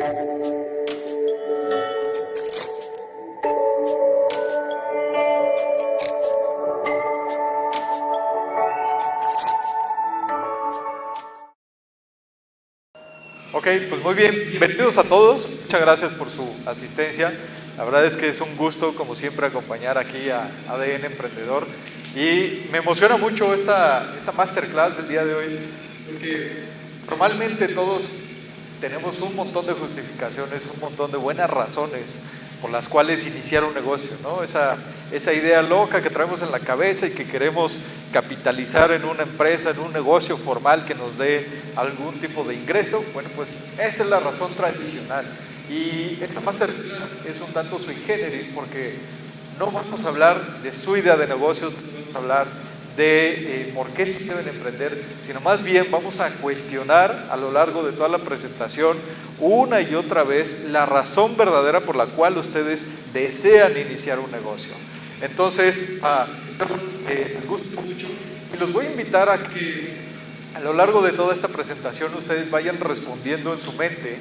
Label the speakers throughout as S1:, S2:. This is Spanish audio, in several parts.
S1: Ok, pues muy bien, bienvenidos a todos, muchas gracias por su asistencia. La verdad es que es un gusto, como siempre, acompañar aquí a ADN Emprendedor y me emociona mucho esta masterclass del día de hoy, porque normalmente todos tenemos un montón de justificaciones, un montón de buenas razones por las cuales iniciar un negocio, ¿no? Esa idea loca que traemos en la cabeza y que queremos capitalizar en una empresa, en un negocio formal que nos dé algún tipo de ingreso. Bueno, pues esa es la razón tradicional. Y esta masterclass es un tanto sui generis porque no vamos a hablar de su idea de negocios, no vamos a hablar de por qué sí deben emprender, sino más bien vamos a cuestionar a lo largo de toda la presentación una y otra vez la razón verdadera por la cual ustedes desean iniciar un negocio. Entonces, espero que les guste mucho y los voy a invitar a que a lo largo de toda esta presentación ustedes vayan respondiendo en su mente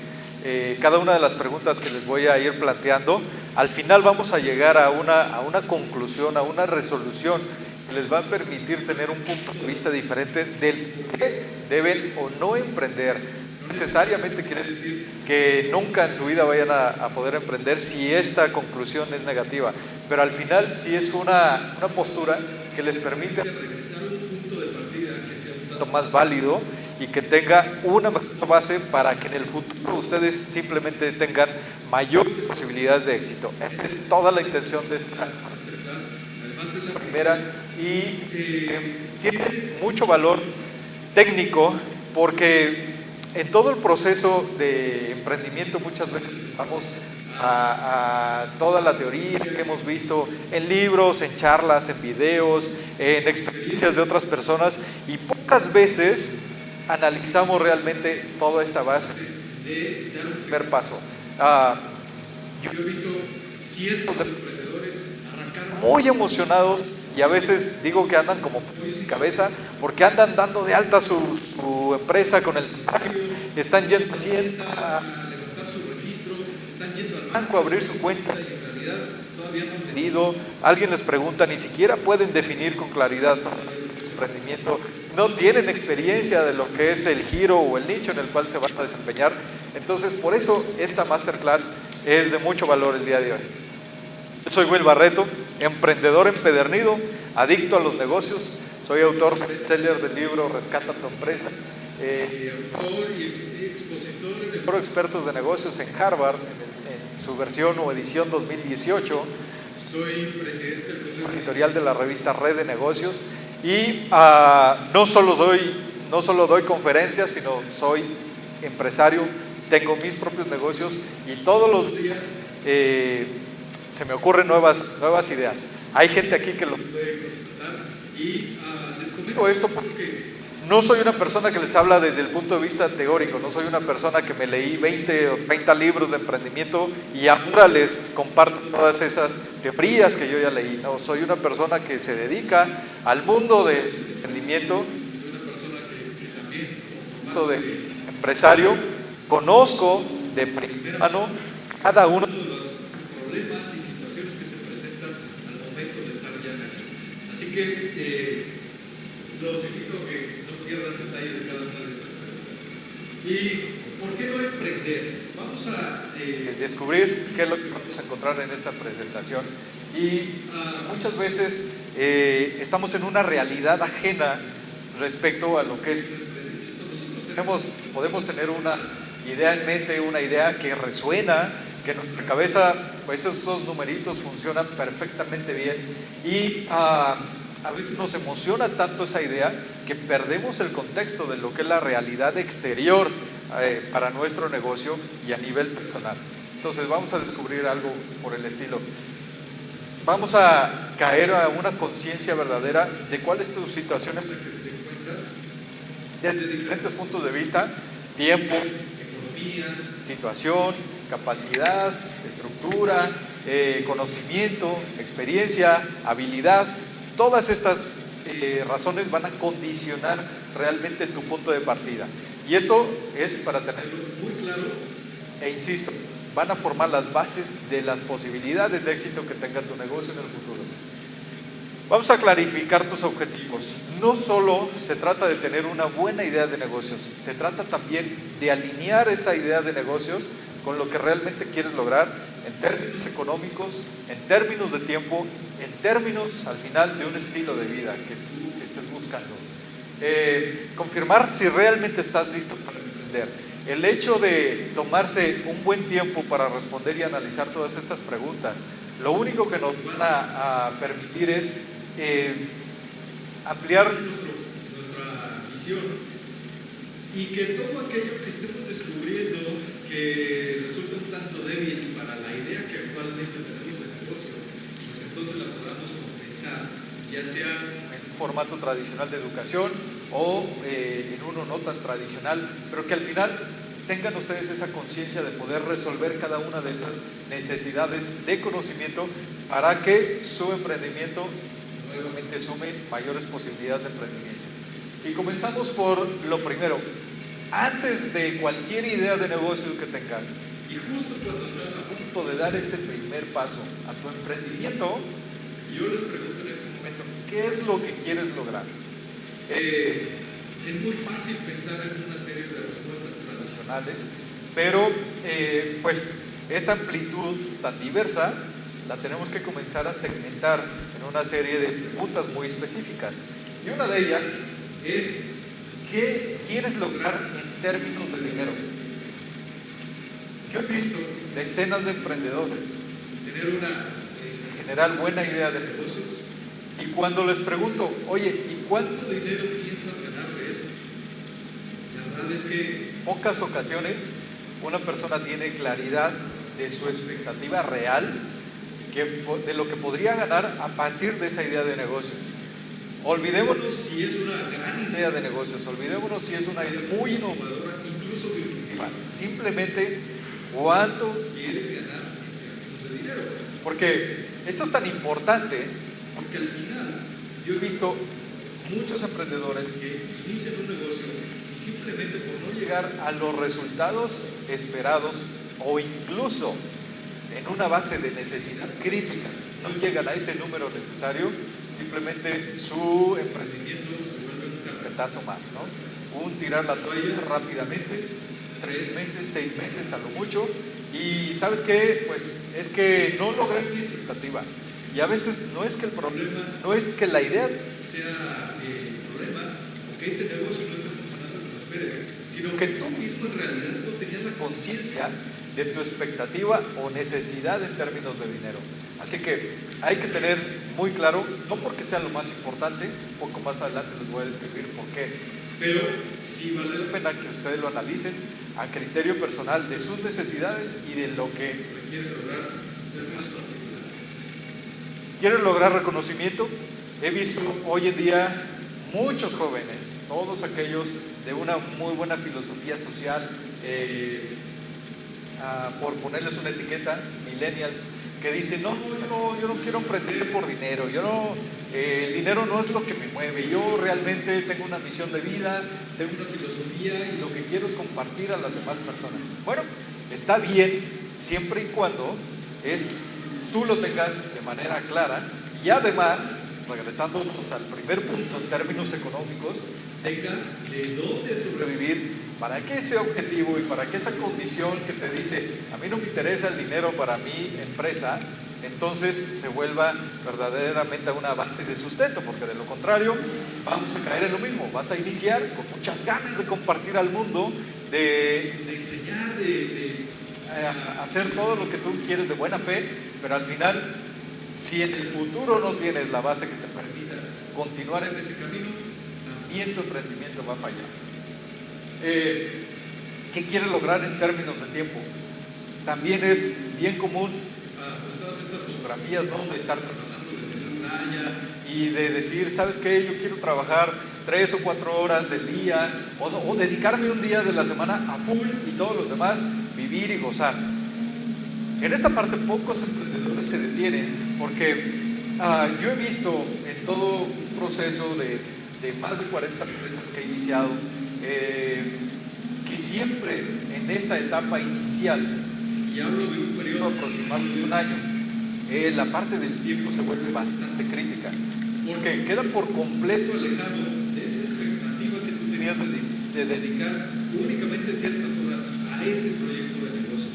S1: cada una de las preguntas que les voy a ir planteando. Al final vamos a llegar a una conclusión, a una resolución que les va a permitir tener un punto de vista diferente del qué deben o no emprender. No necesariamente quiere decir que nunca en su vida vayan a poder emprender si esta conclusión es negativa, pero al final sí es una postura que les permite regresar a un punto de partida que sea un tanto más válido y que tenga una mejor base para que en el futuro ustedes simplemente tengan mayores posibilidades de éxito. Esa es toda la intención de esta masterclass. Además es la primera y tiene mucho valor técnico porque en todo el proceso de emprendimiento muchas veces vamos a toda la teoría que hemos visto en libros, en charlas, en videos, en experiencias de otras personas y pocas veces analizamos realmente toda esta base de dar un primer paso. Yo he visto cientos de emprendedores arrancar muy emocionados y a veces digo que andan como pollos sin cabeza porque andan dando de alta su empresa con el notario, están yendo a Hacienda a levantar su registro, están yendo al banco a abrir su cuenta y en realidad todavía no han pedido. Alguien les pregunta, ni siquiera pueden definir con claridad su emprendimiento, no tienen experiencia de lo que es el giro o el nicho en el cual se van a desempeñar. Entonces, por eso esta masterclass es de mucho valor el día de hoy. Yo soy Will Barreto, emprendedor empedernido, adicto a los negocios. Soy autor bestseller del libro Rescata tu empresa, autor y expositor en el Foro Expertos de Negocios en Harvard, en su versión o edición 2018. Soy presidente del Consejo Editorial de la revista Red de Negocios y no solo doy conferencias, sino soy empresario, tengo mis propios negocios y todos los días se me ocurren nuevas ideas. Hay gente aquí que lo puede constatar y les comento esto porque no soy una persona que les habla desde el punto de vista teórico, no soy una persona que me leí 20 o 30 libros de emprendimiento y ahora les comparto todas esas teorías que yo ya leí. No, soy una persona que se dedica al mundo del emprendimiento, soy una persona que también, como formato de empresario, conozco de primera mano cada uno de los problemas y situaciones que se presentan al momento de estar ya en acción. Así que los invito a que no pierdan detalle de cada una de estas preguntas. ¿Y por qué no emprender? Vamos a descubrir qué es lo que vamos a encontrar en esta presentación. Y muchas veces estamos en una realidad ajena respecto a lo que es el emprendimiento. Nosotros podemos tener una idea en mente, una idea que resuena, que en nuestra cabeza, pues esos dos numeritos funcionan perfectamente bien y a veces nos emociona tanto esa idea que perdemos el contexto de lo que es la realidad exterior para nuestro negocio y a nivel personal. Entonces vamos a descubrir algo por el estilo. Vamos a caer a una conciencia verdadera de cuál es tu situación en la que te encuentras desde diferentes puntos de vista: tiempo, economía, situación, capacidad, estructura, conocimiento, experiencia, habilidad. Todas estas razones van a condicionar realmente tu punto de partida. Y esto es para tenerlo muy claro e insisto, van a formar las bases de las posibilidades de éxito que tenga tu negocio en el futuro. Vamos a clarificar tus objetivos. No solo se trata de tener una buena idea de negocios, se trata también de alinear esa idea de negocios con lo que realmente quieres lograr en términos económicos, en términos de tiempo, en términos, al final, de un estilo de vida que tú estés buscando. Confirmar si realmente estás listo para emprender. El hecho de tomarse un buen tiempo para responder y analizar todas estas preguntas, lo único que nos van a permitir es ampliar nuestra visión, y que todo aquello que estemos descubriendo que resulta un tanto débil para la idea que actualmente tenemos de negocio, pues entonces la podamos compensar, ya sea en formato tradicional de educación o en uno no tan tradicional, pero que al final tengan ustedes esa conciencia de poder resolver cada una de esas necesidades de conocimiento para que su emprendimiento nuevamente sume mayores posibilidades de emprendimiento. Y comenzamos por lo primero. Antes de cualquier idea de negocio que tengas, y justo cuando estás a punto de dar ese primer paso a tu emprendimiento, yo les pregunto en este momento, ¿qué es lo que quieres lograr? Es muy fácil pensar en una serie de respuestas tradicionales, pero pues esta amplitud tan diversa la tenemos que comenzar a segmentar en una serie de preguntas muy específicas. Y una de ellas es, ¿qué quieres lograr en términos de dinero? Yo he visto decenas de emprendedores tener una, en general, buena idea de negocios, y cuando les pregunto, oye, ¿y cuánto dinero piensas ganar de esto? La verdad es que en pocas ocasiones una persona tiene claridad de su expectativa real, de lo que podría ganar a partir de esa idea de negocios. Olvidémonos si es una gran idea de negocios, olvidémonos si es una idea muy innovadora, incluso disruptiva. Simplemente, ¿cuánto quieres ganar en términos de dinero? Porque esto es tan importante, porque al final yo he visto muchos emprendedores que inician un negocio y simplemente por no llegar a los resultados esperados, o incluso en una base de necesidad crítica, no llegan a ese número necesario, simplemente su emprendimiento se vuelve un carpetazo más, ¿no? Un tirar la toalla rápidamente, 3 meses, 6 meses a lo mucho, y ¿sabes qué? Pues es que no logré mi expectativa. Y a veces no es que el problema, no es que la idea sea el problema, o que ese negocio no esté funcionando como esperes, sino que tú mismo en realidad no tenías la conciencia de tu expectativa o necesidad en términos de dinero. Así que hay que tener muy claro, no porque sea lo más importante, un poco más adelante les voy a describir por qué, pero sí vale la pena que ustedes lo analicen a criterio personal de sus necesidades y de lo que requieren lograr en términos particulares. ¿Quieren lograr reconocimiento? He visto hoy en día muchos jóvenes, todos aquellos de una muy buena filosofía social, por ponerles una etiqueta, millennials, que dicen, no, yo no quiero emprender por dinero, el dinero no es lo que me mueve, yo realmente tengo una misión de vida, tengo una filosofía y lo que quiero es compartir a las demás personas. Bueno, está bien siempre y cuando tú lo tengas de manera clara, y además, regresándonos al primer punto en términos económicos, tengas de dónde sobrevivir para que ese objetivo y para que esa condición que te dice, a mí no me interesa el dinero para mi empresa, entonces se vuelva verdaderamente una base de sustento, porque de lo contrario vamos a caer en lo mismo. Vas a iniciar con muchas ganas de compartir al mundo, de enseñar, de hacer todo lo que tú quieres de buena fe, pero al final, si en el futuro no tienes la base que te permita continuar en ese camino, también tu emprendimiento va a fallar. ¿Qué quieres lograr en términos de tiempo? También es bien común, pues todas estas fotografías, ¿no? De estar trabajando desde la playa y de decir, ¿sabes qué? Yo quiero trabajar 3 o 4 horas del día, o dedicarme un día de la semana a full y todos los demás vivir y gozar. En esta parte pocos emprendedores se detienen, porque yo he visto en todo un proceso de más de 40 empresas que he iniciado, que siempre en esta etapa inicial, y hablo de un periodo aproximado de un año, la parte del tiempo se vuelve bastante crítica, porque queda por completo alejado de esa expectativa que tú tenías de dedicar únicamente ciertas horas a ese proyecto de negocio.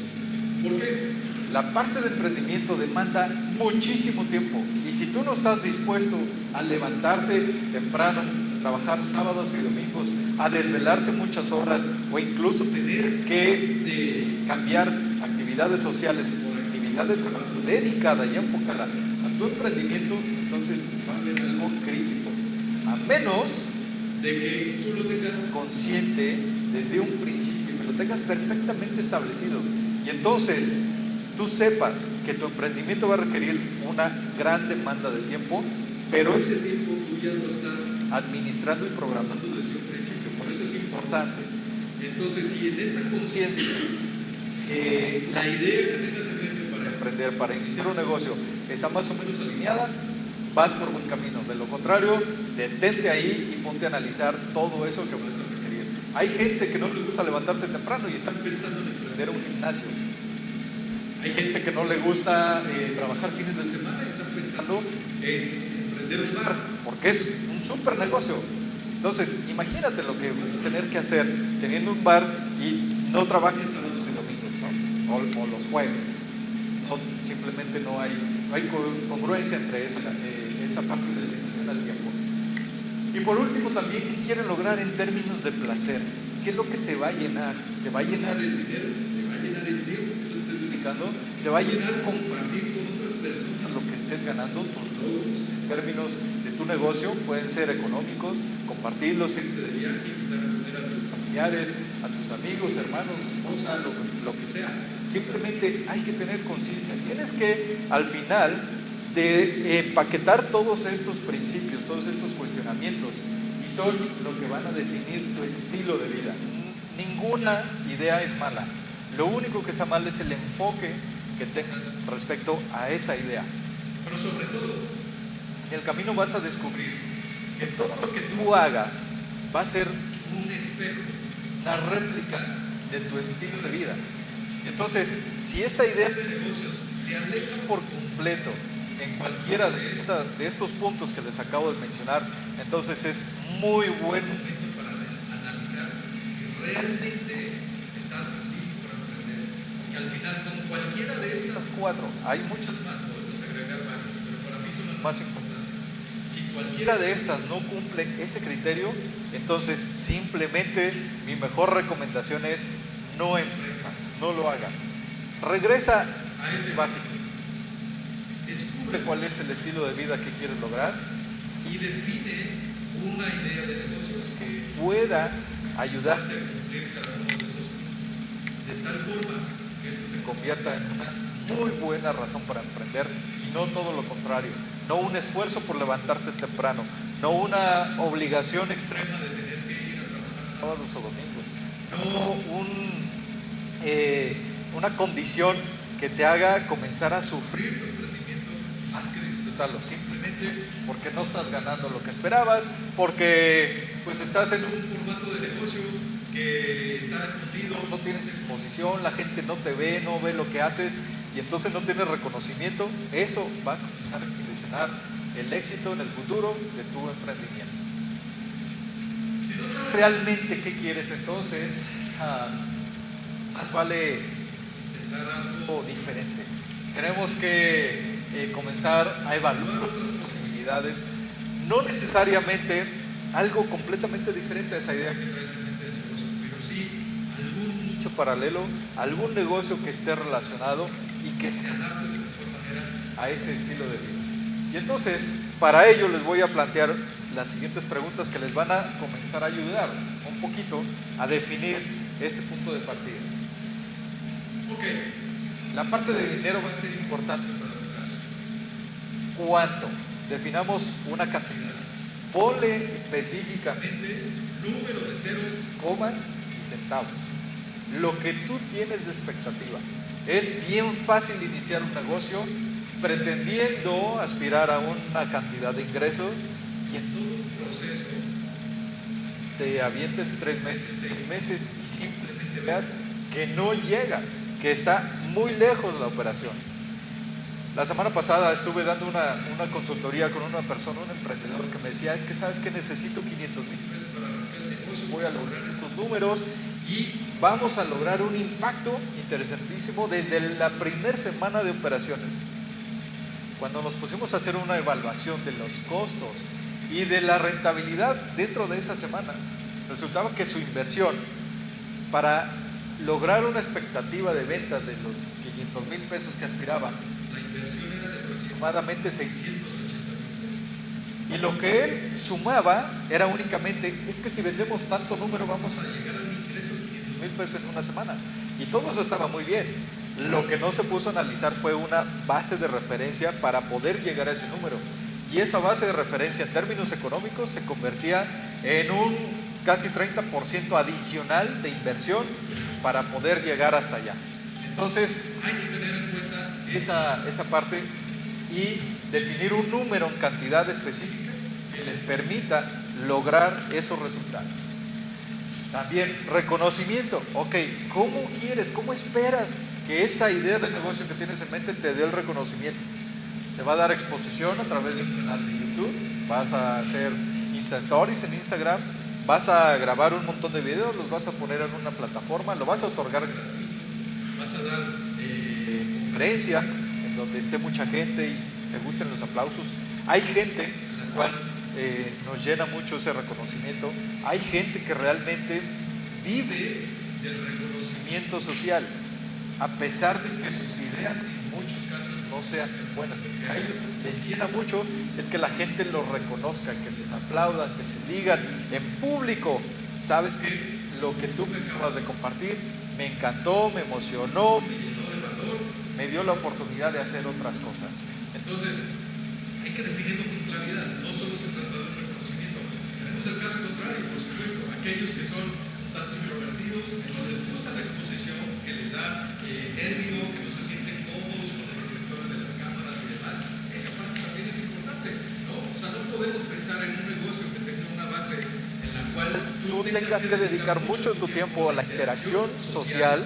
S1: ¿Por qué? La parte de emprendimiento demanda muchísimo tiempo, y si tú no estás dispuesto a levantarte temprano, a trabajar sábados y domingos, a desvelarte muchas horas, o incluso tener que cambiar actividades sociales por actividad de trabajo dedicada y enfocada a tu emprendimiento, entonces va a haber algo crítico, a menos de que tú lo tengas consciente desde un principio, que lo tengas perfectamente establecido, y entonces tú sepas que tu emprendimiento va a requerir una gran demanda de tiempo, pero ese tiempo tú ya lo estás administrando y programando desde un principio. Por eso es importante. Entonces, si en esta conciencia la idea que tengas en mente para emprender, para iniciar un negocio, está más o menos alineada, vas por buen camino. De lo contrario, detente ahí y ponte a analizar todo eso que vas a requerir. Hay gente que no le gusta levantarse temprano y están pensando en emprender un gimnasio. Hay gente que no le gusta trabajar fines de semana y están pensando en emprender un bar, porque es un súper negocio. Entonces, imagínate lo que vas a tener que hacer teniendo un bar y no trabajes sábados y domingos, ¿no? O los jueves. No, simplemente no hay congruencia entre esa parte de asignación al tiempo. Y por último también, ¿qué quieren lograr en términos de placer? ¿Qué es lo que te va a llenar? ¿Te va a llenar el dinero? ¿Te va a llenar el tiempo que le estés dedicando? ¿Te va a llenar compartir con otras personas lo que estés ganando, tus logros en términos de tu negocio? Pueden ser económicos, compartirlos, irte de viaje, invitar a comer a tus familiares, a tus amigos, hermanos, esposa, lo que sea. Simplemente hay que tener conciencia. Tienes que, al final, de empaquetar todos estos principios, todos estos cuestionamientos, y son lo que van a definir tu estilo de vida. Ninguna idea es mala. Lo único que está mal es el enfoque que tengas respecto a esa idea. Pero sobre todo, en el camino vas a descubrir que todo lo que tú hagas va a ser un espejo, una réplica de tu estilo de vida. Entonces, si esa idea de negocios se aleja por completo en cualquiera de estos puntos que les acabo de mencionar, entonces es muy buen momento para analizar si realmente estás listo para emprender. Porque al final, con cualquiera de estas 4, hay muchas más, podemos agregar varias, pero para mí son las más importantes. Si cualquiera de estas no cumple ese criterio, entonces simplemente mi mejor recomendación es no emprendas, no lo hagas. Regresa a ese básico. Descubre cuál es el estilo de vida que quieres lograr y define una idea de negocios que pueda ayudarte a cumplir cada uno de esos puntos, de tal forma que esto se convierta en una muy buena razón para emprender y no todo lo contrario, no un esfuerzo por levantarte temprano, no una obligación extrema de tener que ir a trabajar sábados o domingos, no una condición que te haga comenzar a sufrir tu emprendimiento más que disfrutarlo, simplemente porque no estás ganando lo que esperabas, porque pues estás en un formato de negocio que está escondido, no tienes exposición, la gente no te ve, no ve lo que haces y entonces no tienes reconocimiento. Eso va a comenzar a condicionar el éxito en el futuro de tu emprendimiento. Si no sabes realmente qué quieres, entonces más vale intentar algo diferente. Tenemos que comenzar a evaluar otras posibilidades, no necesariamente algo completamente diferente a esa idea que traes en mente de negocio, pero sí algún nicho paralelo, algún negocio que esté relacionado y que se adapte de mejor manera a ese estilo de vida. Y entonces, para ello les voy a plantear las siguientes preguntas que les van a comenzar a ayudar un poquito a definir este punto de partida. Ok, la parte de dinero va a ser importante para tu caso. ¿Cuánto? Definamos una cantidad. Ponle específicamente número de ceros, comas y centavos. Lo que tú tienes de expectativa. Es bien fácil iniciar un negocio pretendiendo aspirar a una cantidad de ingresos y en todo un proceso te avientes 3 meses, 6 meses y simplemente veas que no llegas, que está muy lejos la operación. La semana pasada estuve dando una consultoría con una persona, un emprendedor, que me decía, es que sabes que necesito 500,000 pesos para arrancar el negocio, voy a lograr estos números y vamos a lograr un impacto interesantísimo desde la primera semana de operaciones. Cuando nos pusimos a hacer una evaluación de los costos y de la rentabilidad dentro de esa semana, resultaba que su inversión para lograr una expectativa de ventas de los 500,000 pesos que aspiraba, la inversión era de aproximadamente 680,000 pesos. Y lo que él sumaba era únicamente, es que si vendemos tanto número vamos a llegar a un ingreso de 500,000 pesos en una semana. Y todo eso estaba muy bien. Lo que no se puso a analizar fue una base de referencia para poder llegar a ese número. Y esa base de referencia en términos económicos se convertía en un casi 30% adicional de inversión para poder llegar hasta allá. Entonces hay que tener en cuenta esa parte y definir un número en cantidad específica que les permita lograr esos resultados. También reconocimiento. Ok, ¿cómo quieres, cómo esperas que esa idea de negocio que tienes en mente te dé el reconocimiento? Te va a dar exposición a través de un canal de YouTube, vas a hacer Insta Stories en Instagram, vas a grabar un montón de videos, los vas a poner en una plataforma, lo vas a otorgar gratuito, vas a dar conferencias en donde esté mucha gente y te gusten los aplausos. Hay gente la cual nos llena mucho ese reconocimiento, hay gente que realmente vive del reconocimiento social, a pesar de que sus ideas en muchos casos no sean buenas. Lo que a ellos les llena mucho es que la gente los reconozca, que les aplaudan, que les digan en público, sabes que lo que tú me acabas de compartir me encantó, me emocionó, me llenó de valor, me dio la oportunidad de hacer otras cosas. Entonces, hay que definirlo con claridad, no solo se trata de un reconocimiento. Tenemos el caso contrario, por supuesto, aquellos que son tanto introvertidos, que no les gusta la exposición, que les da nervio, que no se sienten cómodos con los reflectores de las cámaras y demás. Esa parte también es importante, ¿no? O sea, no podemos pensar en un negocio que tenga una base en la cual tú tengas que dedicar mucho de tu tiempo a la interacción social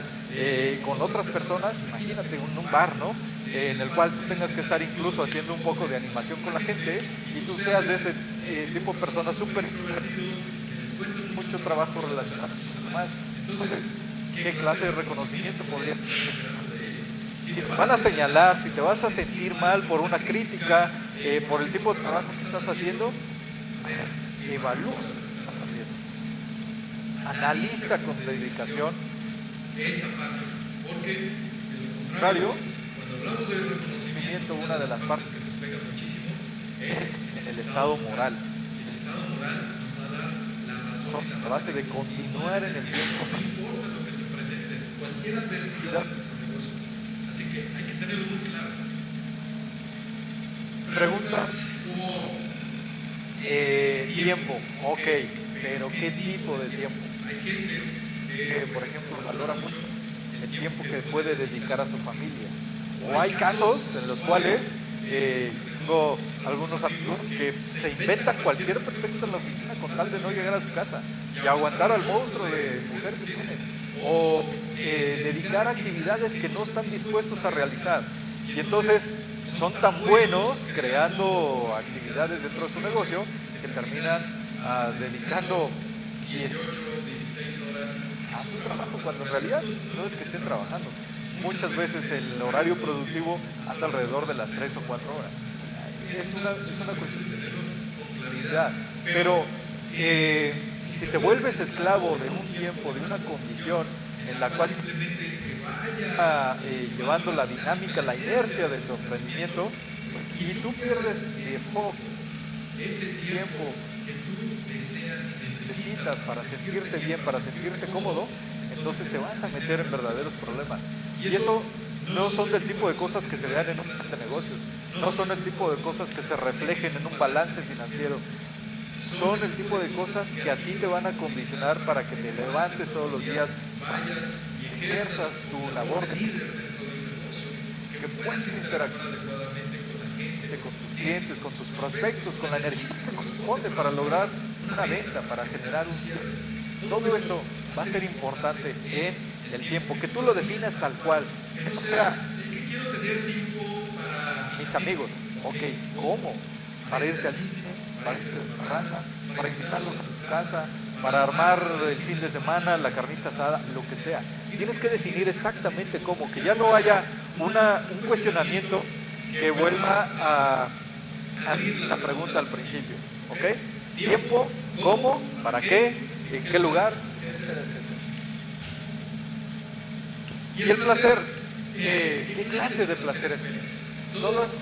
S1: con otras personas. Imagínate un bar, ¿no? En el cual tú tengas que estar incluso haciendo un poco de animación con la gente y tú seas de ese tipo de personas súper introvertidos que les cuesta mucho trabajo relacionarse con los demás. Entonces, ¿qué clase de reconocimiento podrías tener? Si te van a señalar, si te vas a sentir mal por una crítica, por el tipo de trabajo que estás haciendo, evalúa lo que estás haciendo. Analiza con dedicación esa parte, porque de lo contrario, cuando hablamos de reconocimiento, una de las partes que nos pega muchísimo es el estado moral. El estado moral nos va a dar la razón y la base de continuar en el tiempo. No importa lo que se presente, cualquier adversidad en nuestro negocio. Así que hay que tenerlo muy claro. Preguntas como tiempo, ok, pero ¿qué tipo de tiempo? Hay gente que, por ejemplo, valora mucho el tiempo que puede dedicar a su familia. O hay casos en los cuales tengo algunos amigos que se inventan cualquier pretexto en la oficina con tal de no llegar a su casa y aguantar al monstruo de mujer que tienen. O dedicar actividades que no están dispuestos a realizar. Y entonces son tan buenos creando actividades dentro de su negocio que terminan dedicando 18, 16 horas a su trabajo, cuando en realidad no es que estén trabajando. Muchas veces el horario productivo anda alrededor de las 3 o 4 horas. Es una cuestión de tenerlo con claridad. Pero si te vuelves esclavo de un tiempo, de una condición en la cual simplemente te vaya llevando la dinámica, la inercia de tu emprendimiento, y tú pierdes de foco ese tiempo que tú deseas y necesitas para sentirte bien, para sentirte cómodo, entonces te vas a meter en verdaderos problemas. Y eso no son del tipo de cosas que se vean en un plan de negocios, no son el tipo de cosas que se reflejen en un balance financiero, son el tipo de cosas que a ti te van a condicionar para que te levantes todos los días, vayas y ejerzas tu labor de líder dentro de un negocio, que puedas interactuar adecuadamente con la gente, con tus clientes, con tus prospectos, con la energía que corresponde para lograr una venta, para generar un cierre. Todo esto va a ser importante en el tiempo, que tú lo definas tal cual. O sea,
S2: es que quiero tener tiempo para
S1: mis amigos, ok, ¿cómo? Para irte al cine, para irte a la raza, para invitarlos a tu casa, para armar el fin de semana, la carnita asada, lo que sea. Tienes que definir exactamente cómo, que ya no haya un cuestionamiento que vuelva a la pregunta al principio, ¿ok? Tiempo, cómo, para qué, en qué lugar, etcétera, etcétera. Y el placer, ¿qué clase de placer es?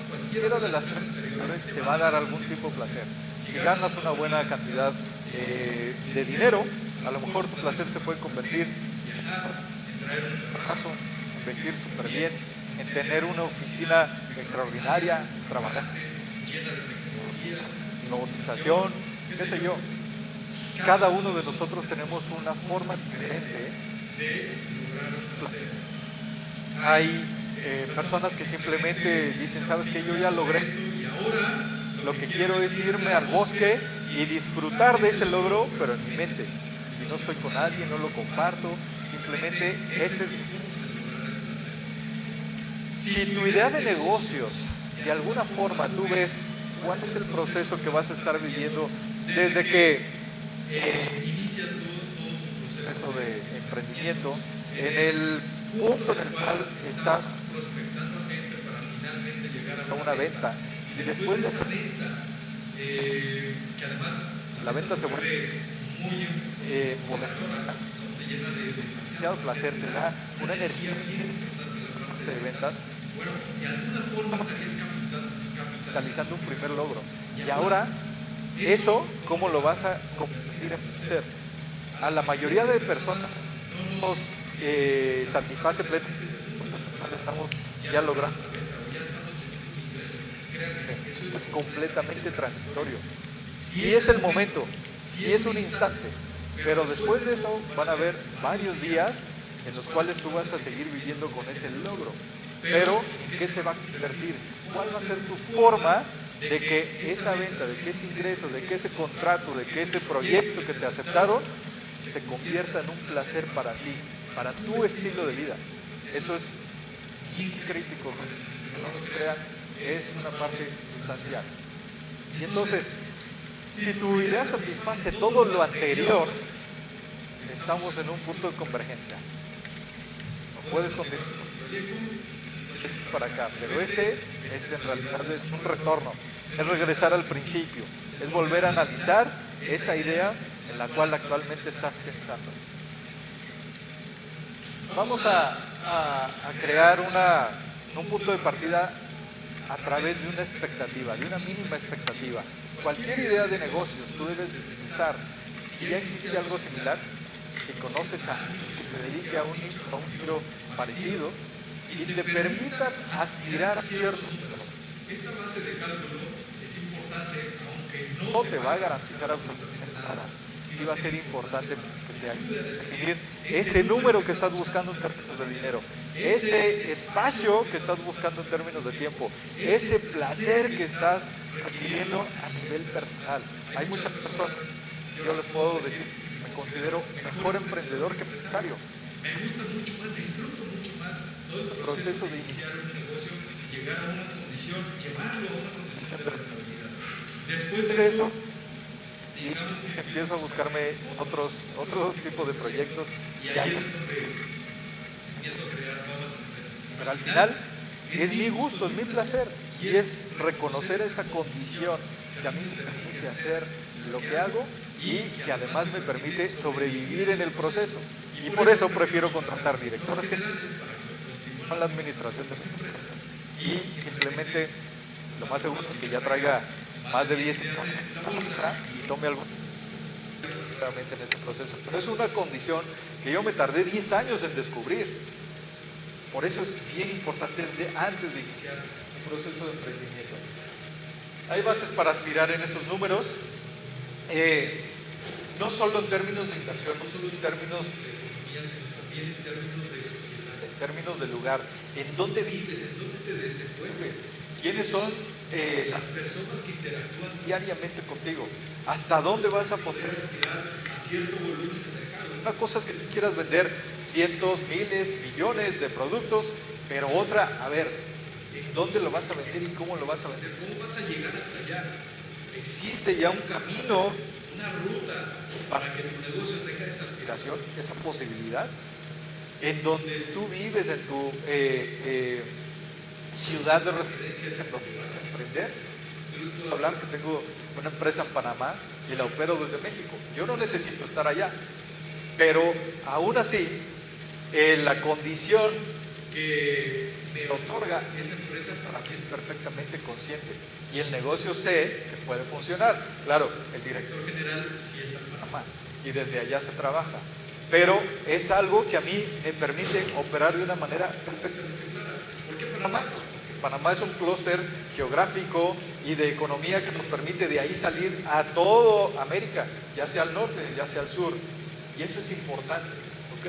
S1: Cualquiera de las tres anteriores te va a dar algún tipo de placer. Si ganas una buena cantidad de dinero, a lo mejor tu placer se puede convertir en viajar, en traer un paso, en vestir súper bien, en tener una oficina extraordinaria, extravagante, llena de tecnología, robotización, qué sé yo. Cada uno de nosotros tenemos una forma diferente de lograr un placer. Hay personas que simplemente dicen, ¿sabes qué? Yo ya logré esto y ahora lo que quiero es irme al bosque y disfrutar de ese logro, pero en mi mente. Y no estoy con nadie, no lo comparto, simplemente ese es mi forma de lograr el placer. Si tu idea de negocios, de alguna forma tú ves cuál es el proceso que vas a estar viviendo desde que inicias todo tu proceso de emprendimiento, en el punto en el cual estás prospectando a gente para finalmente llegar a una venta, y después de esa venta, que además la venta se vuelve muy empoderadora, te llena de demasiado placer, te da una energía bien importante la parte de ventas. Bueno, de alguna forma estarías capitalizando un primer logro. Y ahora, eso, ¿cómo lo vas a convertir en placer? A la mayoría de personas no nos satisface plenamente. Estamos ya logrando. Eso es completamente transitorio. Si es el momento, si es un instante, pero después de eso van a haber varios días en los cuales tú vas a seguir viviendo con ese logro. Pero, ¿en qué se va a convertir? ¿Cuál va a ser tu forma de que esa venta, de que ese ingreso, de que ese contrato, de que ese proyecto que te aceptaron se convierta en un placer para ti, para tu estilo de vida? Eso es bien crítico, no lo crean, es una parte sustancial. Y entonces, si tu idea satisface todo lo anterior, estamos en un punto de convergencia. No puedes continuar con el proyecto para acá, pero este es en realidad es un retorno, es regresar al principio, es volver a analizar esa idea en la cual actualmente estás pensando. Vamos a crear un punto de partida a través de una expectativa, de una mínima expectativa. Cualquier idea de negocios, tú debes pensar si ya existe algo similar, si conoces a alguien que se dedique a un giro parecido y te permita aspirar a cierto número. Esta base de cálculo es importante, aunque no te va a garantizar absolutamente nada. Sí va a ser importante que te ayude a definir ese número que estás buscando en términos de dinero, ese espacio que estás buscando en términos de tiempo, ese placer que estás requiriendo a nivel personal. Hay muchas personas, yo les puedo decir, me considero mejor emprendedor que empresario. Me gusta mucho más, disfruto mucho más todo el proceso de iniciar un negocio y llegar a una condición, llevarlo a una condición de rentabilidad. Después de eso, digamos que empiezo a buscarme otro tipo de proyectos y ahí es donde empiezo a crear nuevas empresas. Pero al final es mi gusto, es mi placer y es reconocer esa condición que a mí me permite hacer lo que hago y que además me permite sobrevivir en el proceso. Y por eso prefiero contratar directores generales para que continúen la administración de mi empresa. Y simplemente lo más seguro es que ya traiga más de 10 años en la bolsa y tome algo realmente en ese proceso. Pero es una condición que yo me tardé 10 años en descubrir. Por eso es bien importante desde antes de iniciar un proceso de emprendimiento. Hay bases para aspirar en esos números. No solo en términos de inversión, no solo en términos de economía, sino también en términos de sociedad, en términos de lugar, en dónde vives, en dónde te desenvuelves, quiénes son las personas que interactúan diariamente contigo, hasta dónde vas a poder aspirar a cierto volumen de mercado. una cosa es que tú quieras vender cientos, miles, millones de productos, pero otra, a ver, ¿en dónde lo vas a vender y cómo lo vas a vender? ¿Cómo vas a llegar hasta allá? ¿Existe ya un camino, una ruta para que tu negocio tenga esa aspiración, esa posibilidad? En donde tú vives, en tu ciudad de residencia, es en donde vas a emprender. Yo les puedo hablar que tengo una empresa en Panamá y la opero desde México. Yo no necesito estar allá, pero aún así, la condición que me otorga esa empresa para mí es perfectamente consciente y el negocio sé que puede funcionar. Claro, el director general sí está en Panamá y desde allá se trabaja, pero es algo que a mí me permite operar de una manera perfectamente clara. ¿Por qué Panamá? Porque Panamá es un clúster geográfico y de economía que nos permite de ahí salir a todo América, ya sea al norte, ya sea al sur, y eso es importante, ¿ok?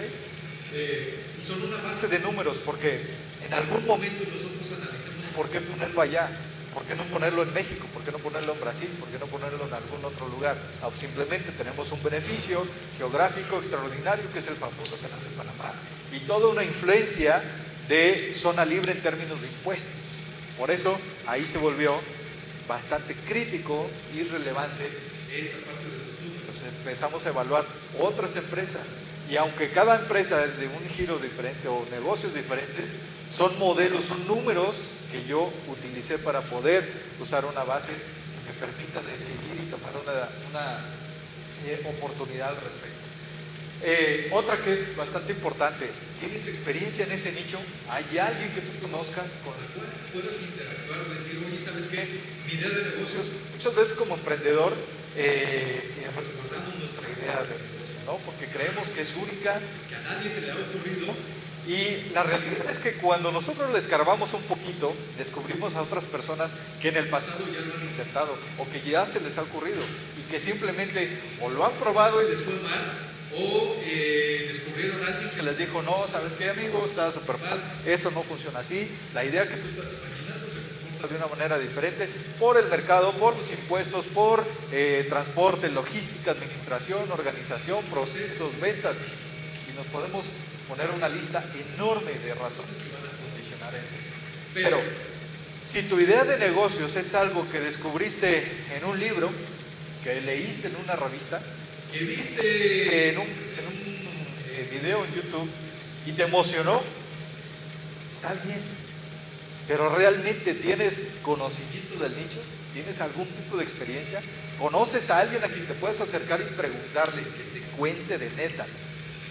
S1: Y son una base de números, porque en algún momento nosotros analizamos por qué ponerlo allá, por qué no ponerlo en México, por qué no ponerlo en Brasil, por qué no ponerlo en algún otro lugar. O simplemente tenemos un beneficio geográfico extraordinario que es el famoso canal de Panamá y toda una influencia de zona libre en términos de impuestos. Por eso ahí se volvió bastante crítico y relevante esta parte de los números. Empezamos a evaluar otras empresas. Y aunque cada empresa es de un giro diferente o negocios diferentes, son modelos, son números que yo utilicé para poder usar una base que me permita decidir y tomar una oportunidad al respecto. Otra que es bastante importante, ¿tienes experiencia en ese nicho? ¿Hay alguien que tú conozcas con el cual puedas interactuar o decir, oye, ¿sabes qué? Mi idea de negocios, muchas veces como emprendedor, recordamos nuestra idea de negocio, ¿no? Porque creemos que es única, que a nadie se le ha ocurrido. Y la realidad es que cuando nosotros le escarbamos un poquito, descubrimos a otras personas que en el pasado ya lo han intentado o que ya se les ha ocurrido y que simplemente o lo han probado y les fue mal o descubrieron a alguien que les dijo, no, ¿sabes qué, amigo? Está súper mal, eso no funciona así, la idea que tú estás imaginando se comporta de una manera diferente por el mercado, por los impuestos, por transporte, logística, administración, organización, procesos, ventas, y nos podemos poner una lista enorme de razones que van a condicionar eso. Pero si tu idea de negocios es algo que descubriste en un libro, que leíste en una revista, que viste en un video en YouTube y te emocionó, está bien. Pero realmente tienes conocimiento del nicho, tienes algún tipo de experiencia, conoces a alguien a quien te puedes acercar y preguntarle que te cuente de netas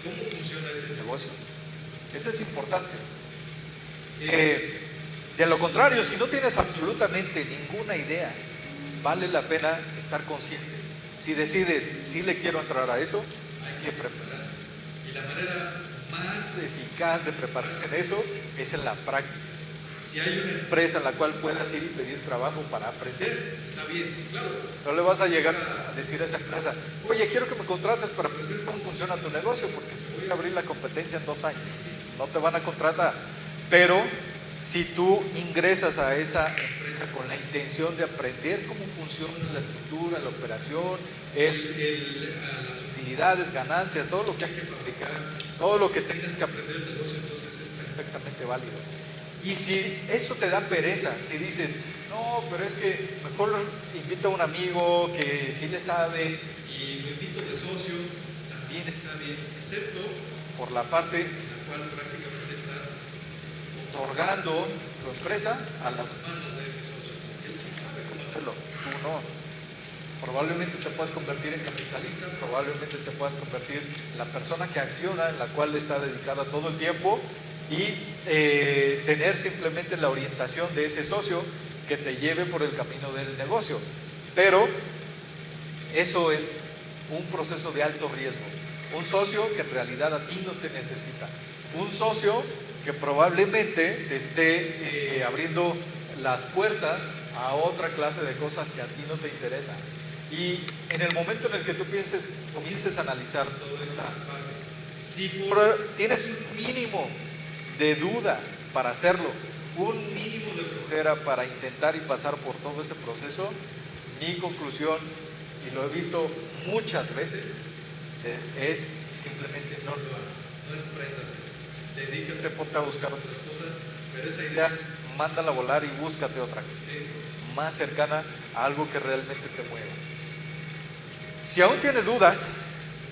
S1: cómo funciona ese negocio. Eso es importante. De lo contrario, si no tienes absolutamente ninguna idea, vale la pena estar consciente. Si decides, si le quiero entrar a eso, hay que prepararse. Y la manera más eficaz de prepararse en eso es en la práctica. Si hay una empresa en la cual puedas ir y pedir trabajo para aprender, está bien, claro. No le vas a llegar a decir a esa empresa, oye, quiero que me contrates para aprender cómo funciona tu negocio, porque te voy a abrir la competencia en 2 años. No te van a contratar. Pero si tú ingresas a esa empresa con la intención de aprender cómo funciona la estructura, la operación, las utilidades, ganancias, todo lo que hay que fabricar, todo lo que tengas que aprender del negocio, entonces es perfectamente válido. Y si eso te da pereza, si dices, no, pero es que mejor invito a un amigo que sí le sabe y lo invito de socio, también está bien, excepto por la parte en la cual prácticamente estás otorgando tu empresa a las manos de ese socio, porque él sí sabe cómo hacerlo, tú no. Probablemente te puedas convertir en capitalista, probablemente te puedas convertir en la persona que acciona, en la cual está dedicada todo el tiempo, y tener simplemente la orientación de ese socio que te lleve por el camino del negocio. Pero eso es un proceso de alto riesgo. Un socio que en realidad a ti no te necesita. Un socio que probablemente te esté abriendo las puertas a otra clase de cosas que a ti no te interesan. Y en el momento en el que tú comiences a analizar toda esta parte, si tienes un mínimo de duda para hacerlo, un mínimo de flojera para intentar y pasar por todo ese proceso, mi conclusión, y lo he visto muchas veces, es simplemente no lo hagas, no emprendas eso. Dedícate, ponte a buscar otras cosas, pero esa idea, mándala a volar y búscate otra que esté más cercana a algo que realmente te mueva. Si aún tienes dudas,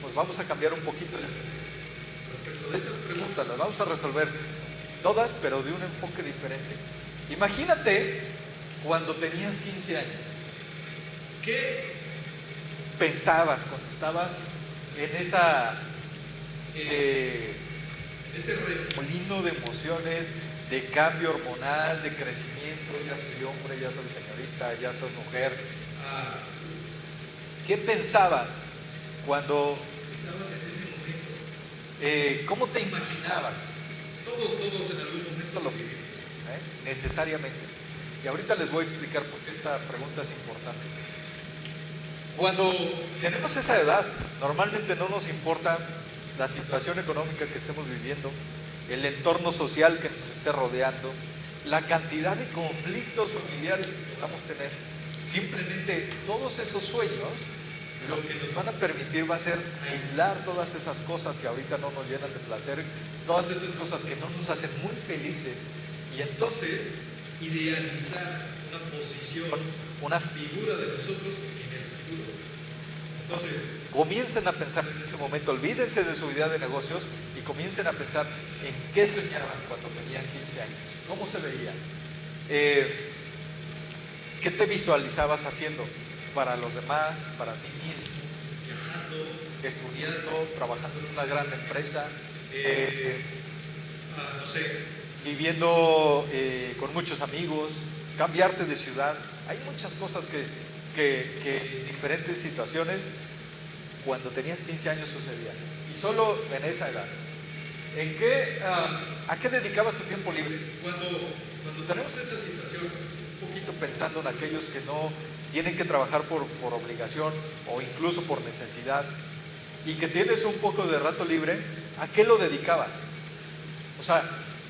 S1: pues vamos a cambiar un poquito respecto de estas preguntas, las vamos a resolver todas, pero de un enfoque diferente. Imagínate cuando tenías 15 años. ¿Qué pensabas cuando estabas en ese remolino de emociones, de cambio hormonal, de crecimiento? Ya soy hombre, ya soy señorita, ya soy mujer. ¿Qué pensabas cuando estabas en ese momento? ¿Cómo te imaginabas? Todos en algún momento lo vivimos, necesariamente. Y ahorita les voy a explicar por qué esta pregunta es importante. Cuando tenemos esa edad, normalmente no nos importa la situación económica que estemos viviendo, el entorno social que nos esté rodeando, la cantidad de conflictos familiares que podamos tener. Simplemente todos esos sueños, lo que nos van a permitir va a ser aislar todas esas cosas que ahorita no nos llenan de placer, todas esas cosas que no nos hacen muy felices, y entonces idealizar una posición, una figura de nosotros en el futuro. Entonces, comiencen a pensar en ese momento, olvídense de su idea de negocios y comiencen a pensar en qué soñaban cuando tenían 15 años, cómo se veían, qué te visualizabas haciendo para los demás, para ti mismo, viajando, estudiando, trabajando en una gran empresa, no sé, viviendo con muchos amigos, cambiarte de ciudad. Hay muchas cosas que diferentes situaciones cuando tenías 15 años sucedían, y solo en esa edad. ¿A qué dedicabas tu tiempo libre? Cuando tenemos esa situación, un poquito pensando en aquellos que no tienen que trabajar por obligación o incluso por necesidad, y que tienes un poco de rato libre, ¿a qué lo dedicabas? O sea,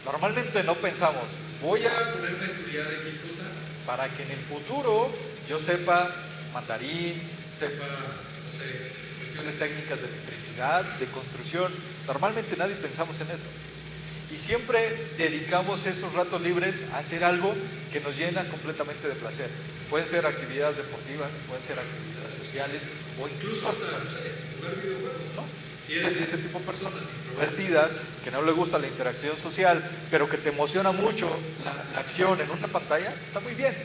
S1: normalmente no pensamos, voy a ponerme a estudiar X cosa para que en el futuro yo sepa mandarín, sepa, no sé, cuestiones técnicas de electricidad, de construcción. Normalmente nadie pensamos en eso. Y siempre dedicamos esos ratos libres a hacer algo que nos llena completamente de placer. Pueden ser actividades deportivas, pueden ser actividades sociales, o incluso hasta, no sé, jugar videojuegos, ¿no? Si eres de ese tipo de personas introvertidas, que no le gusta la interacción social, pero que te emociona mucho la acción en una pantalla, está muy bien.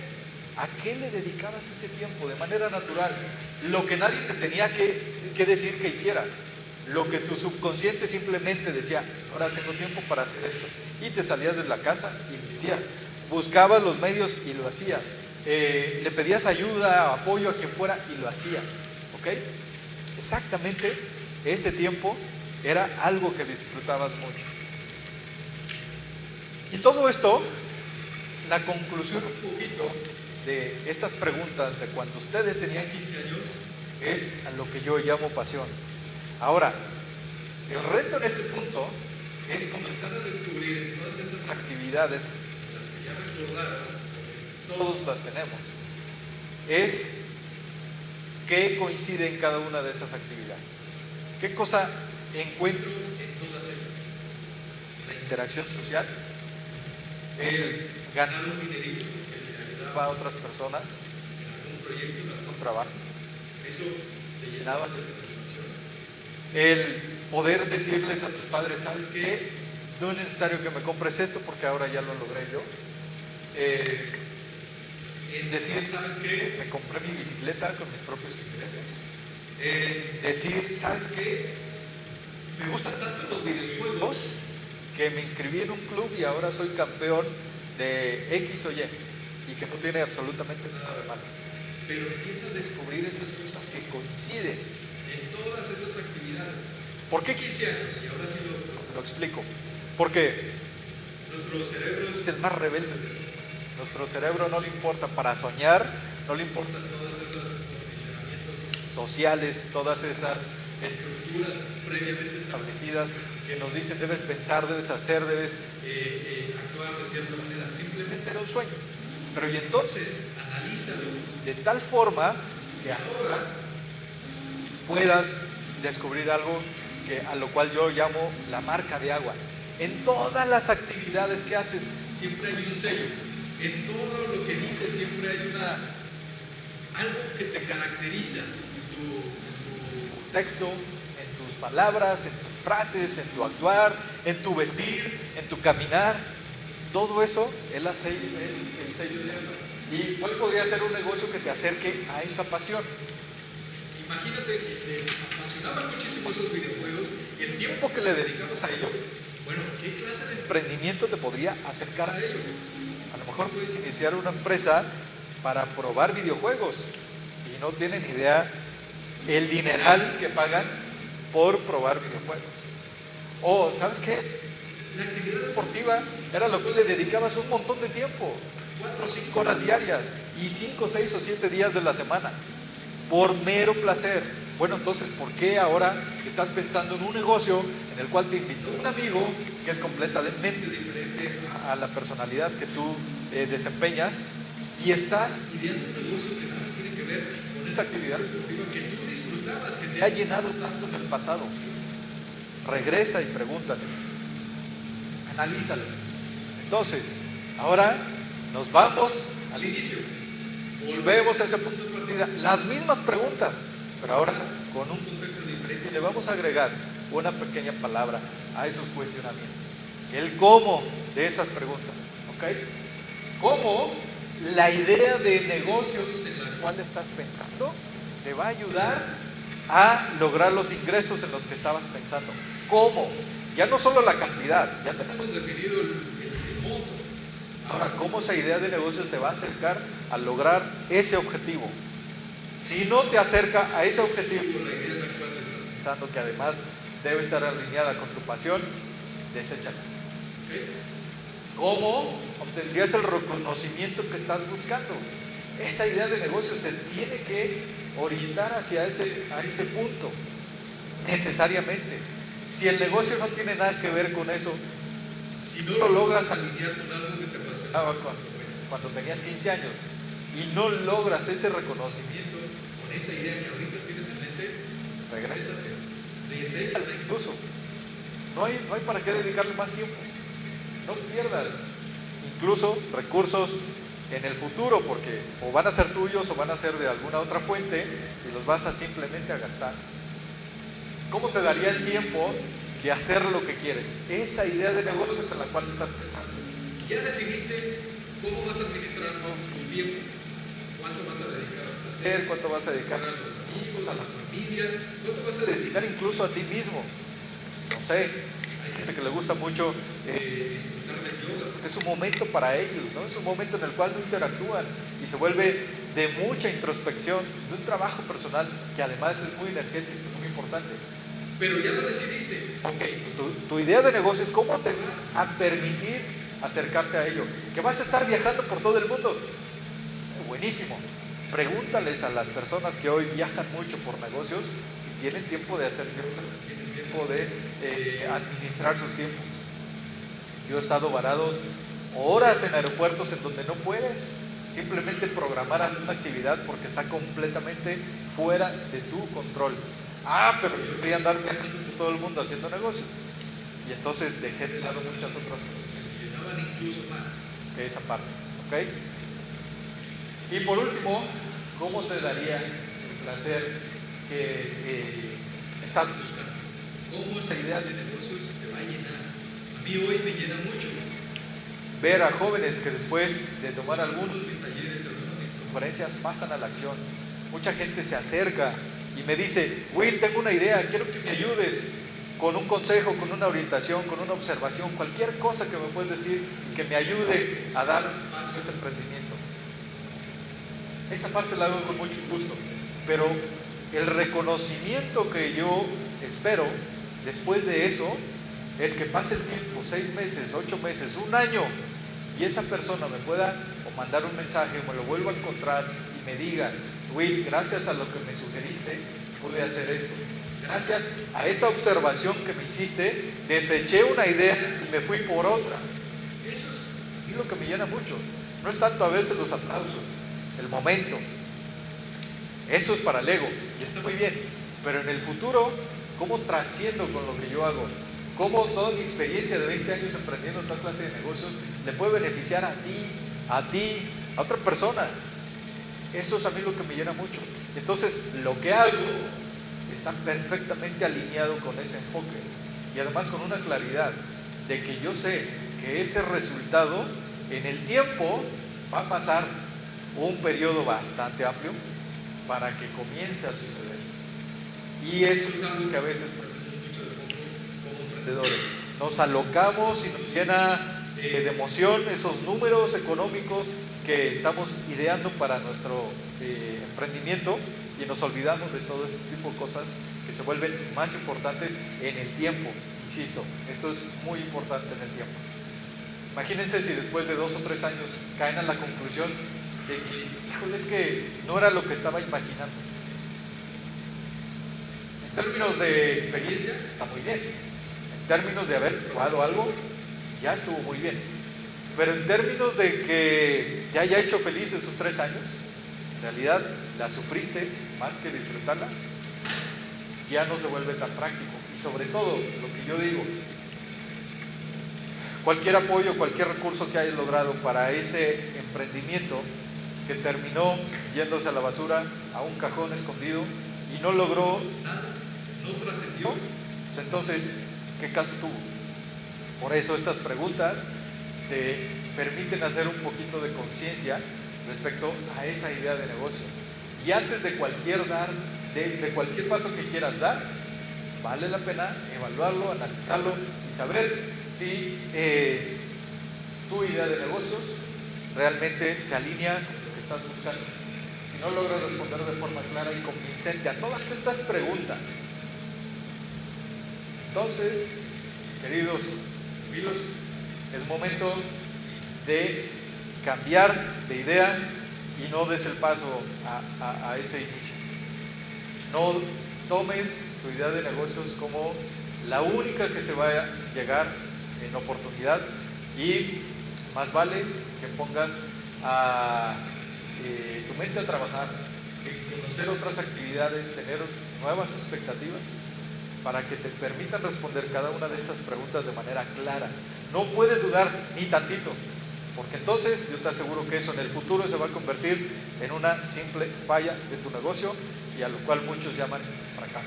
S1: ¿A qué le dedicabas ese tiempo de manera natural? Lo que nadie te tenía que decir que hicieras. Lo que tu subconsciente simplemente decía, ahora tengo tiempo para hacer esto. Y te salías de la casa y lo hacías. Buscabas los medios y lo hacías. Le pedías ayuda, apoyo a quien fuera y lo hacías. ¿Ok? Exactamente ese tiempo era algo que disfrutabas mucho. Y todo esto, la conclusión un poquito de estas preguntas de cuando ustedes tenían 15 años es a lo que yo llamo pasión. Ahora, el reto en este punto es comenzar a descubrir en todas esas actividades, las que ya recordaron, porque todos las tenemos, es qué coincide en cada una de esas actividades. ¿Qué cosa encuentro en todas ellas? La interacción social, el ganar un dinerito que le ayudaba a otras personas en algún proyecto, en algún trabajo. Eso te llenaba de satisfacción. El poder decirles a tus padres, ¿sabes qué? No es necesario que me compres esto porque ahora ya lo logré yo. En decir, ¿sabes qué? Me compré mi bicicleta con mis propios ingresos. Decir, ¿sabes qué? Me gustan tanto los videojuegos que me inscribí en un club y ahora soy campeón de X o Y, y que no tiene absolutamente nada de malo. Pero empieza a descubrir esas cosas que coinciden en todas esas actividades. ¿Por qué 15 años? Y ahora sí lo explico. Porque nuestro cerebro es el más rebelde. Nuestro cerebro no le importa para soñar, no le importan todos esos condicionamientos sociales, todas esas estructuras previamente establecidas que nos dicen debes pensar, debes hacer, debes actuar de cierta manera. Simplemente era un sueño. Pero y entonces analízalo de tal forma que ahora puedas descubrir algo a lo cual yo llamo la marca de agua. En todas las actividades que haces,
S2: siempre hay un sello. En todo lo que dices siempre hay algo que te caracteriza.
S1: Tu texto, en tus palabras, en tus frases, en tu actuar, en tu vestir, en tu caminar. Todo eso es el sello de agua. ¿Y cuál podría ser un negocio que te acerque a esa pasión?
S2: Imagínate si te apasionaban muchísimo esos videojuegos, el tiempo
S1: Que le dedicabas a ello.
S2: bueno, ¿qué clase de
S1: Emprendimiento te podría acercar
S2: a ello?
S1: A lo mejor puedes iniciar una empresa para probar videojuegos y no tienen idea el dineral que pagan por probar videojuegos. O, ¿sabes qué? La actividad deportiva era lo que le dedicabas un montón de tiempo, 4 o 5 horas diarias y 5, 6 o 7 días de la semana, por mero placer. Bueno, entonces, ¿por qué ahora estás pensando en un negocio en el cual te invitó un amigo que es completamente diferente a la personalidad que tú desempeñas y estás ideando un negocio que nada tiene que ver con esa actividad deportiva que tú disfrutabas, que te ha llenado tanto en el pasado? Regresa y pregúntate, analízalo. Entonces, ahora nos vamos al inicio, volvemos a ese punto de partida, las mismas preguntas, pero ahora con un contexto diferente, y le vamos a agregar una pequeña palabra a esos cuestionamientos, el cómo de esas preguntas, ¿ok? ¿Cómo la idea de negocios en la cual estás pensando te va a ayudar a lograr los ingresos en los que estabas pensando? ¿Cómo? Ya no solo la cantidad, ya tenemos definido el monto. Ahora, ¿cómo esa idea de negocios te va a acercar a lograr ese objetivo? Si no te acerca a ese objetivo, la idea en la cual estás pensando, que además debe estar alineada con tu pasión, deséchala. ¿Cómo obtendrías el reconocimiento que estás buscando? Esa idea de negocios te tiene que orientar hacia ese punto, necesariamente. Si el negocio no tiene nada que ver con eso, si no lo logras alinear con algo que te apasionaba cuando tenías 15 años y no logras ese reconocimiento con esa idea que ahorita tienes en mente, regrésate, deséchala incluso. No hay para qué dedicarle más tiempo. No pierdas incluso recursos en el futuro, porque o van a ser tuyos o van a ser de alguna otra fuente y los vas a simplemente a gastar. ¿Cómo te daría el tiempo de hacer lo que quieres? Esa idea de negocios en la cual estás pensando.
S2: Ya definiste cómo vas a administrar tu tiempo, cuánto vas a dedicar a placer,
S1: ¿Cuánto vas a dedicar
S2: a los amigos, a la familia, cuánto vas a
S1: dedicar incluso a ti mismo? No sé, hay gente que le gusta mucho
S2: disfrutar del yoga,
S1: porque es un momento para ellos, ¿no? Es un momento en el cual no interactúan y se vuelve de mucha introspección, de un trabajo personal que además es muy energético, muy importante.
S2: pero ya lo decidiste.
S1: Ok, tu idea de negocio es cómo te va a permitir acercarte a ello. Que vas a estar viajando por todo el mundo. Buenísimo. Pregúntales a las personas que hoy viajan mucho por negocios si tienen tiempo de hacer yoga, si tienen tiempo de administrar sus tiempos. Yo he estado varado horas en aeropuertos en donde no puedes simplemente programar alguna actividad porque está completamente fuera de tu control. Pero yo quería andar viajando por todo el mundo haciendo negocios. Y entonces dejé de lado muchas otras cosas que me llenaban incluso más que esa parte. ¿Ok? Y por último, ¿cómo te daría el placer que estás buscando? ¿Cómo esa idea de negocios te va a llenar? A mí hoy me llena mucho ver a jóvenes que después de tomar algunos de mis talleres, algunas de mis conferencias, pasan a la acción. Mucha gente se acerca y me dice, Will, tengo una idea, quiero que me ayudes con un consejo, con una orientación, con una observación, cualquier cosa que me puedes decir que me ayude a dar paso a este emprendimiento. Esa parte la hago con mucho gusto, pero el reconocimiento que yo espero después de eso es que pase el tiempo, 6 meses, 8 meses, 1 año, y esa persona me pueda o mandar un mensaje o me lo vuelva a encontrar y me diga, Will, gracias a lo que me sugeriste, pude hacer esto. Gracias a esa observación que me hiciste, deseché una idea y me fui por otra. Eso es lo que me llena mucho. No es tanto a veces los aplausos, el momento. Eso es para el ego y está muy bien. Pero en el futuro, cómo trasciendo con lo que yo hago, cómo toda mi experiencia de 20 años emprendiendo toda clase de negocios le puede beneficiar a ti, a otra persona. Eso es a mí lo que me llena mucho. Entonces, lo que hago está perfectamente alineado con ese enfoque y además con una claridad de que yo sé que ese resultado en el tiempo va a pasar un periodo bastante amplio para que comience a suceder. Y eso es algo que a veces perdemos mucho de foco como emprendedores. Nos alocamos y nos llena de emoción esos números económicos que estamos ideando para nuestro emprendimiento y nos olvidamos de todo este tipo de cosas que se vuelven más importantes en el tiempo. Insisto, esto es muy importante en el tiempo. Imagínense si después de 2 o 3 años caen a la conclusión de que, híjole, es que no era lo que estaba imaginando. En términos de experiencia, está muy bien. En términos de haber probado algo, ya estuvo muy bien. Pero en términos de que te haya hecho feliz esos 3 años, en realidad la sufriste más que disfrutarla, ya no se vuelve tan práctico. Y sobre todo, lo que yo digo, cualquier apoyo, cualquier recurso que hayas logrado para ese emprendimiento que terminó yéndose a la basura, a un cajón escondido y no logró nada, no trascendió, pues entonces, ¿qué caso tuvo? Por eso estas preguntas te permiten hacer un poquito de conciencia respecto a esa idea de negocios. Y antes de cualquier paso que quieras dar, vale la pena evaluarlo, analizarlo y saber si tu idea de negocios realmente se alinea con lo que estás buscando. Si no logras responder de forma clara y convincente a todas estas preguntas, entonces, mis queridos amigos, es momento de cambiar de idea y no des el paso a ese inicio. No tomes tu idea de negocios como la única que se va a llegar en oportunidad y más vale que pongas a tu mente a trabajar, conocer otras actividades, tener nuevas expectativas para que te permitan responder cada una de estas preguntas de manera clara. No puedes dudar ni tantito, porque entonces yo te aseguro que eso en el futuro se va a convertir en una simple falla de tu negocio y a lo cual muchos llaman fracaso.